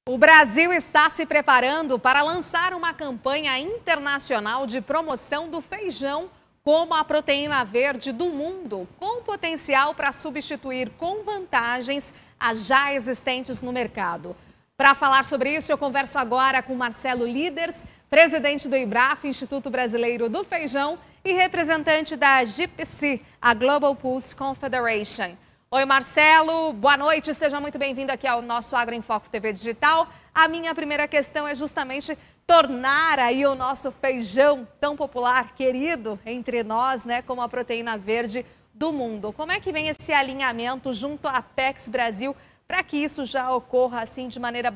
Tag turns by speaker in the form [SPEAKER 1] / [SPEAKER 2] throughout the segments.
[SPEAKER 1] O Brasil está se preparando para lançar uma campanha internacional de promoção do feijão como a proteína verde do mundo, com potencial para substituir com vantagens as já existentes no mercado. Para falar sobre isso, eu converso agora com Marcelo Líders, presidente do IBRAF, Instituto Brasileiro do Feijão, e representante da GPC, a Global Pulse Confederation. Oi, Marcelo, boa noite, seja muito bem-vindo aqui ao nosso Agro em Foco TV Digital. A minha primeira questão é justamente tornar aí o nosso feijão tão popular, querido entre nós, né, como a proteína verde do mundo. Como é que vem esse alinhamento junto à Apex Brasil para que isso já ocorra assim de maneira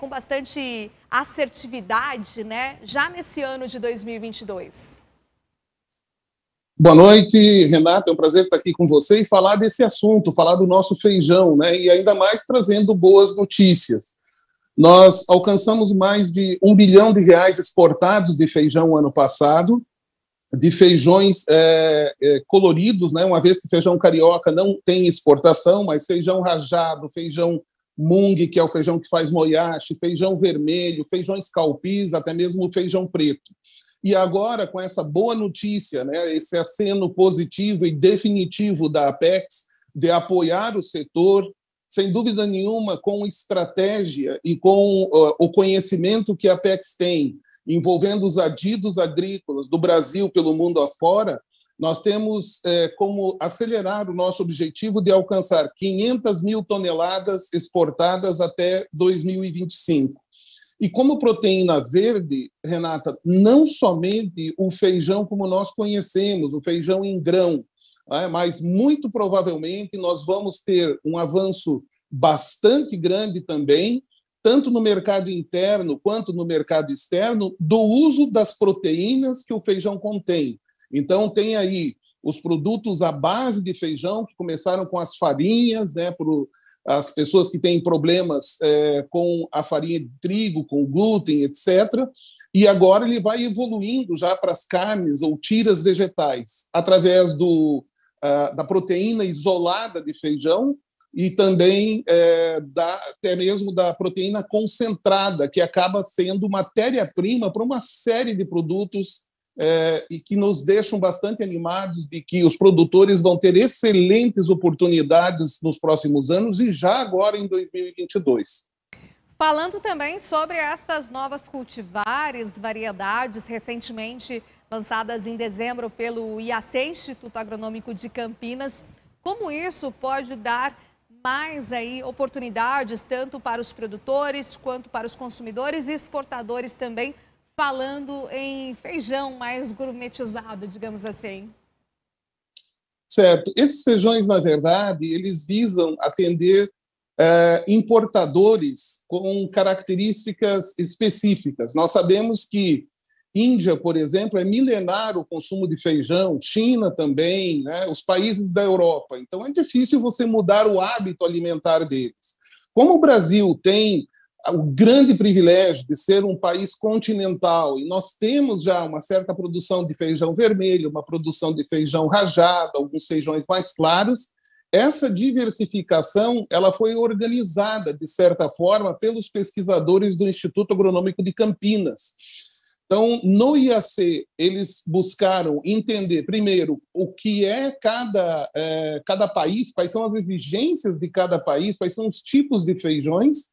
[SPEAKER 1] com bastante assertividade, né, já nesse ano de 2022?
[SPEAKER 2] Boa noite, Renata, é um prazer estar aqui com você e falar desse assunto, falar do nosso feijão, né? E ainda mais trazendo boas notícias. Nós alcançamos mais de R$1 bilhão exportados de feijão ano passado, de feijões coloridos, né? Uma vez que feijão carioca não tem exportação, mas feijão rajado, feijão mung, que é o feijão que faz moyashi, feijão vermelho, feijões calpis, até mesmo o feijão preto. E agora, com essa boa notícia, né, esse aceno positivo e definitivo da Apex de apoiar o setor, sem dúvida nenhuma, com estratégia e com o conhecimento que a Apex tem, envolvendo os adidos agrícolas do Brasil pelo mundo afora, nós temos como acelerar o nosso objetivo de alcançar 500 mil toneladas exportadas até 2025. E como proteína verde, Renata, não somente o feijão como nós conhecemos, o feijão em grão, mas muito provavelmente nós vamos ter um avanço bastante grande também, tanto no mercado interno quanto no mercado externo, do uso das proteínas que o feijão contém. Então, tem aí os produtos à base de feijão, que começaram com as farinhas, né, as pessoas que têm problemas com a farinha de trigo, com glúten, etc. E agora ele vai evoluindo já para as carnes ou tiras vegetais, através da proteína isolada de feijão e também até mesmo da proteína concentrada, que acaba sendo matéria-prima para uma série de produtos e que nos deixam bastante animados de que os produtores vão ter excelentes oportunidades nos próximos anos e já agora em 2022.
[SPEAKER 1] Falando também sobre essas novas cultivares, variedades recentemente lançadas em dezembro pelo IAC, Instituto Agronômico de Campinas, como isso pode dar mais aí oportunidades tanto para os produtores quanto para os consumidores e exportadores também, falando em feijão mais gourmetizado, digamos assim?
[SPEAKER 2] Certo. Esses feijões, na verdade, eles visam atender importadores com características específicas. Nós sabemos que Índia, por exemplo, é milenar o consumo de feijão, China também, né, os países da Europa. Então, é difícil você mudar o hábito alimentar deles. Como o Brasil tem o grande privilégio de ser um país continental e nós temos já uma certa produção de feijão vermelho, uma produção de feijão rajado, alguns feijões mais claros, essa diversificação ela foi organizada, de certa forma, pelos pesquisadores do Instituto Agronômico de Campinas. Então, no IAC, eles buscaram entender, primeiro, o que é cada país, quais são as exigências de cada país, quais são os tipos de feijões,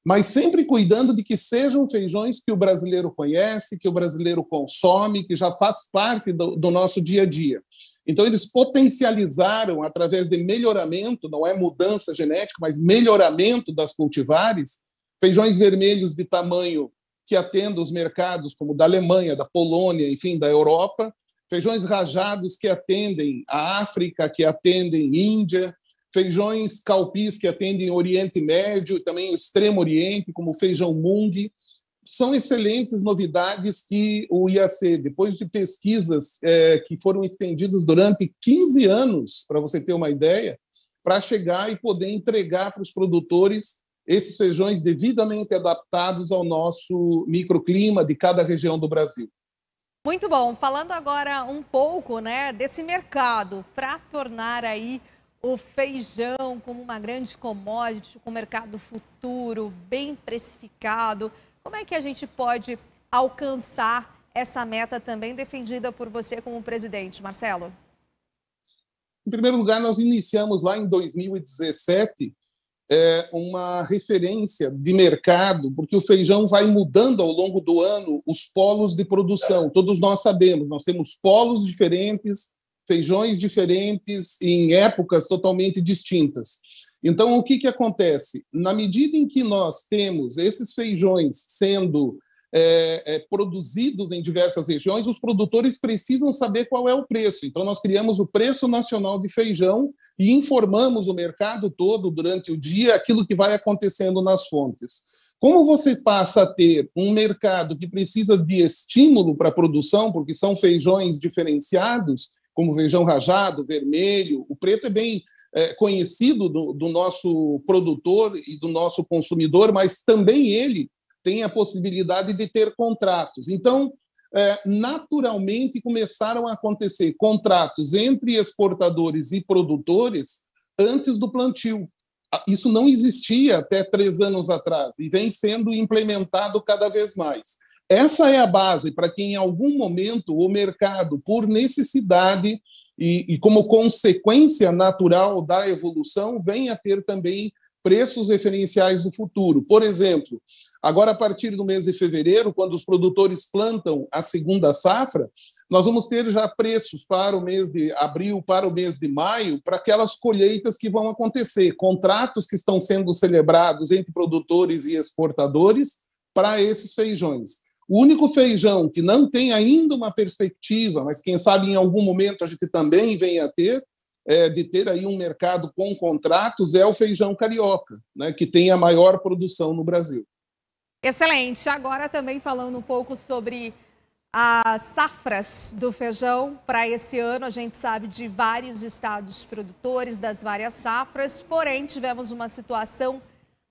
[SPEAKER 2] mas sempre cuidando de que sejam feijões que o brasileiro conhece, que o brasileiro consome, que já faz parte do nosso dia a dia. Então, eles potencializaram, através de melhoramento, não é mudança genética, mas melhoramento das cultivares, feijões vermelhos de tamanho que atendam os mercados como da Alemanha, da Polônia, enfim, da Europa, feijões rajados que atendem a África, que atendem Índia, feijões calpis que atendem o Oriente Médio e também o Extremo Oriente, como o feijão mung. São excelentes novidades que o IAC, depois de pesquisas que foram estendidas durante 15 anos, para você ter uma ideia, para chegar e poder entregar para os produtores esses feijões devidamente adaptados ao nosso microclima de cada região do Brasil.
[SPEAKER 1] Muito bom. Falando agora um pouco, né, desse mercado para tornar aí o feijão como uma grande commodity, com mercado futuro, bem precificado. Como é que a gente pode alcançar essa meta também defendida por você como presidente, Marcelo?
[SPEAKER 2] Em primeiro lugar, nós iniciamos lá em 2017 uma referência de mercado, porque o feijão vai mudando ao longo do ano os polos de produção. Todos nós sabemos, nós temos polos diferentes, feijões diferentes em épocas totalmente distintas. Então, o que acontece? Na medida em que nós temos esses feijões sendo produzidos em diversas regiões, os produtores precisam saber qual é o preço. Então, nós criamos o Preço Nacional de Feijão e informamos o mercado todo durante o dia aquilo que vai acontecendo nas fontes. Como você passa a ter um mercado que precisa de estímulo para a produção, porque são feijões diferenciados, como feijão rajado, vermelho, o preto é bem conhecido do nosso produtor e do nosso consumidor, mas também ele tem a possibilidade de ter contratos. Então, naturalmente, começaram a acontecer contratos entre exportadores e produtores antes do plantio. Isso não existia até 3 anos atrás e vem sendo implementado cada vez mais. Essa é a base para que, em algum momento, o mercado, por necessidade e como consequência natural da evolução, venha a ter também preços referenciais do futuro. Por exemplo, agora, a partir do mês de fevereiro, quando os produtores plantam a segunda safra, nós vamos ter já preços para o mês de abril, para o mês de maio, para aquelas colheitas que vão acontecer, contratos que estão sendo celebrados entre produtores e exportadores para esses feijões. O único feijão que não tem ainda uma perspectiva, mas quem sabe em algum momento a gente também venha a ter, de ter aí um mercado com contratos, é o feijão carioca, né, que tem a maior produção no Brasil.
[SPEAKER 1] Excelente. Agora também falando um pouco sobre as safras do feijão para esse ano. A gente sabe de vários estados produtores das várias safras, porém tivemos uma situação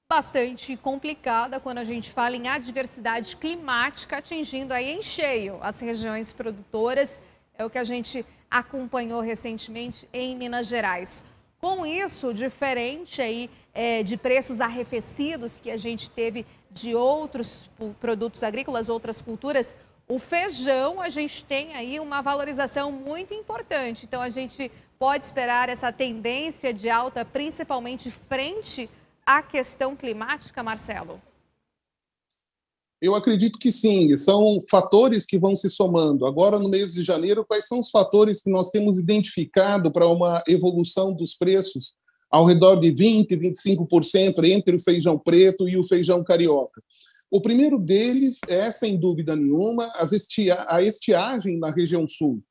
[SPEAKER 1] bastante complicada quando a gente fala em adversidade climática, atingindo aí em cheio as regiões produtoras. É o que a gente acompanhou recentemente em Minas Gerais. Com isso, diferente aí de preços arrefecidos que a gente teve de outros produtos agrícolas, outras culturas, o feijão a gente tem aí uma valorização muito importante. Então, a gente pode esperar essa tendência de alta, principalmente frente à questão climática, Marcelo?
[SPEAKER 2] Eu acredito que sim, são fatores que vão se somando. Agora, no mês de janeiro, quais são os fatores que nós temos identificado para uma evolução dos preços ao redor de 20%, 25% entre o feijão preto e o feijão carioca? O primeiro deles é, sem dúvida nenhuma, a estiagem na região sul.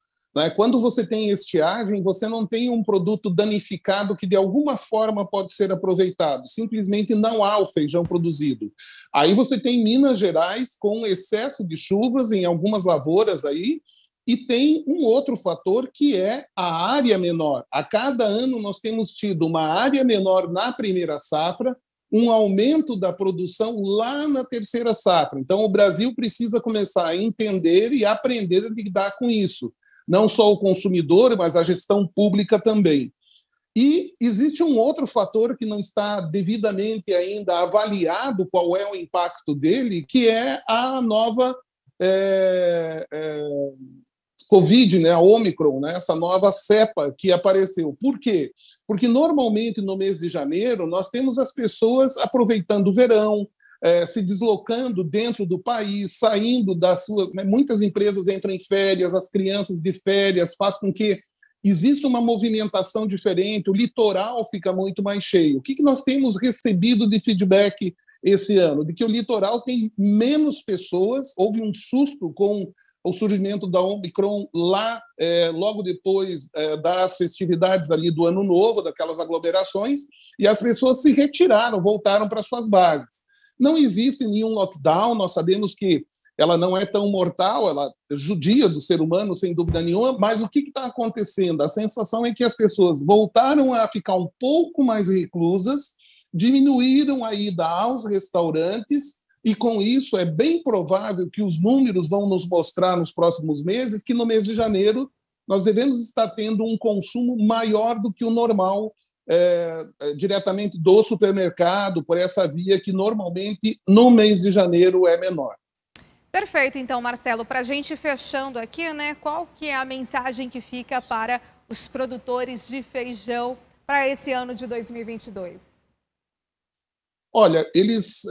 [SPEAKER 2] Quando você tem estiagem, você não tem um produto danificado que de alguma forma pode ser aproveitado. Simplesmente não há o feijão produzido. Aí você tem Minas Gerais com excesso de chuvas em algumas lavouras aí, e tem um outro fator que é a área menor. A cada ano nós temos tido uma área menor na primeira safra, um aumento da produção lá na terceira safra. Então o Brasil precisa começar a entender e aprender a lidar com isso. Não só o consumidor, mas a gestão pública também. E existe um outro fator que não está devidamente ainda avaliado qual é o impacto dele, que é a nova Covid, né, a Omicron, né, essa nova cepa que apareceu. Por quê? Porque normalmente no mês de janeiro nós temos as pessoas aproveitando o verão, se deslocando dentro do país, saindo das suas... muitas empresas entram em férias, as crianças de férias, faz com que exista uma movimentação diferente, o litoral fica muito mais cheio. O que nós temos recebido de feedback esse ano? De que o litoral tem menos pessoas, houve um susto com o surgimento da Omicron lá, logo depois das festividades ali do Ano Novo, daquelas aglomerações, e as pessoas se retiraram, voltaram para suas bases. Não existe nenhum lockdown, nós sabemos que ela não é tão mortal, ela judia do ser humano, sem dúvida nenhuma, mas o que está acontecendo? A sensação é que as pessoas voltaram a ficar um pouco mais reclusas, diminuíram a ida aos restaurantes, e com isso é bem provável que os números vão nos mostrar nos próximos meses que no mês de janeiro nós devemos estar tendo um consumo maior do que o normal diretamente do supermercado, por essa via que normalmente no mês de janeiro é menor.
[SPEAKER 1] Perfeito, então, Marcelo, para a gente fechando aqui, né, qual que é a mensagem que fica para os produtores de feijão para esse ano de 2022?
[SPEAKER 2] Olha, eles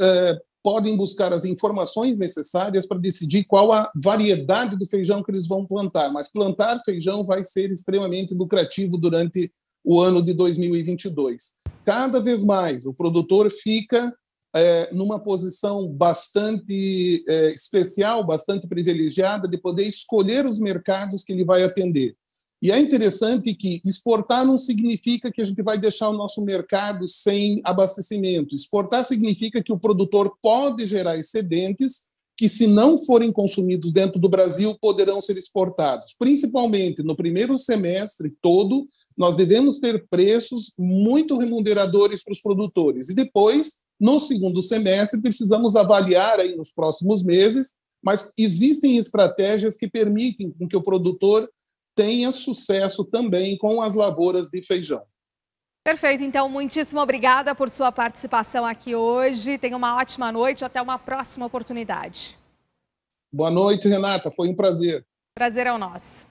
[SPEAKER 2] podem buscar as informações necessárias para decidir qual a variedade do feijão que eles vão plantar, mas plantar feijão vai ser extremamente lucrativo durante o ano de 2022. Cada vez mais o produtor fica numa posição bastante especial, bastante privilegiada de poder escolher os mercados que ele vai atender. E é interessante que exportar não significa que a gente vai deixar o nosso mercado sem abastecimento. Exportar significa que o produtor pode gerar excedentes que, se não forem consumidos dentro do Brasil, poderão ser exportados. Principalmente no primeiro semestre todo, nós devemos ter preços muito remuneradores para os produtores. E depois, no segundo semestre, precisamos avaliar aí nos próximos meses, mas existem estratégias que permitem que o produtor tenha sucesso também com as lavouras de feijão.
[SPEAKER 1] Perfeito, então, muitíssimo obrigada por sua participação aqui hoje. Tenha uma ótima noite, até uma próxima oportunidade.
[SPEAKER 2] Boa noite, Renata, foi um prazer.
[SPEAKER 1] Prazer é o nosso.